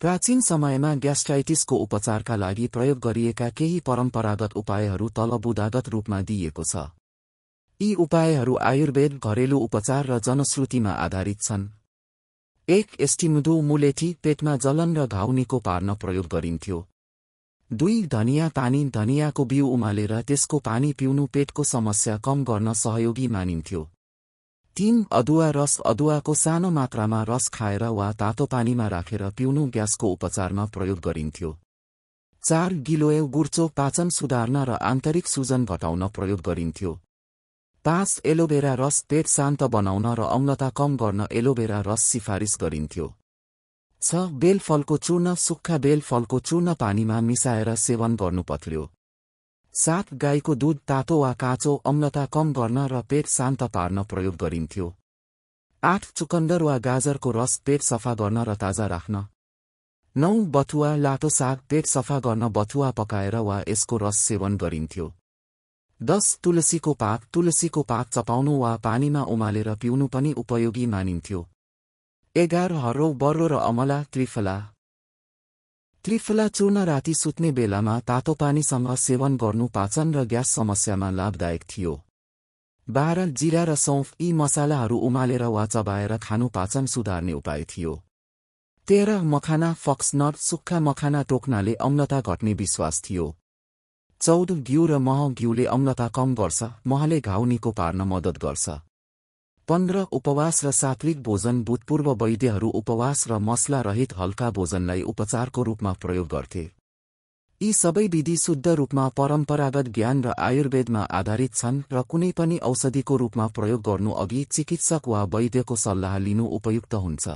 प्राचीन समयमा ग्यास्ट्राइटिसको उपचारका लागि प्रयोग गरिएका केही परम्परागत उपायहरू तल बुदागत रूपमा दिइएको छ। यी उपायहरू आयुर्वेद, घरेलु उपचार र जनश्रुतिमा आधारित छन्। 1. एस्टिमुडो मुलेठी, पेटमा जलन र घाउ निको पार्न प्रयोग गरिन्थ्यो। 2. धनिया पानी, धनियाको बिउ उमालेर त्यसको पानी पिउनु पेटको समस्या कम गर्न सहयोगी मानिन्थ्यो। 3. अदुवा रस, अदुवाको सानो मात्रामा रस खाएर वा तातो पानीमा राखेर पिउनु ग्यासको उपचारमा प्रयोग गरिन्थ्यो। 4. गिलोय, गुर्चो, पाचन सुधार्न र आन्तरिक सुजन घटाउन प्रयोग गरिन्थ्यो। 5. एलोभेरा रस, पेट शान्त बनाउन र अम्लता कम गर्न एलोभेरा रस सिफारिस गरिन्थ्यो। 6. बेलफलको चूर्ण, सुक्खा बेलफलको चूर्ण पानीमा मिसाएर सेवन गर्नुपर्थ्यो। 7. गाईको दूध, तातो वा काँचो, अम्लता कम गर्न र पेट शान्त पार्न प्रयोग गरिन्थ्यो। 8. चुकन्दर वा गाजरको रस, पेट सफा गर्न र ताजा राख्न। 9. बथुवा, लाटो साग, पेट सफा गर्न बथुवा पकाएर वा यसको रस सेवन गरिन्थ्यो। 10. तुलसीको पात, तुलसीको पात चपाउनु वा पानीमा उमालेर पिउनु पनि उपयोगी मानिन्थ्यो। 11. हर्रो, बर्रो र अमला, त्रिफला। त्रिफला चूर्ण राति सुत्ने बेलामा तातो पानीसँग सेवन गर्नु पाचन र ग्यास समस्यामा लाभदायक थियो। 12. जिरा र सौँफ, यी मसालाहरू उमालेर वा चबाएर खानु पाचन सुधार्ने उपाय थियो। 13. मखाना, फक्सनट, सुक्खा मखाना टोक्नाले अम्लता घट्ने विश्वास थियो। 14. घिउ र मह, घिउले अम्लता कम गर्छ, महले घाउ निको पार्न मद्दत गर्छ। 15. उपवास र सात्विक भोजन, भूतपूर्व वैद्यहरू उपवास र मसला रहित हल्का भोजनलाई उपचारको रूपमा प्रयोग गर्थे। यी सबै विधि शुद्ध रूपमा परम्परागत ज्ञान र आयुर्वेदमा आधारित छन् र कुनै पनि औषधिको रूपमा प्रयोग गर्नु अघि चिकित्सक वा वैद्यको सल्लाह लिनु उपयुक्त हुन्छ।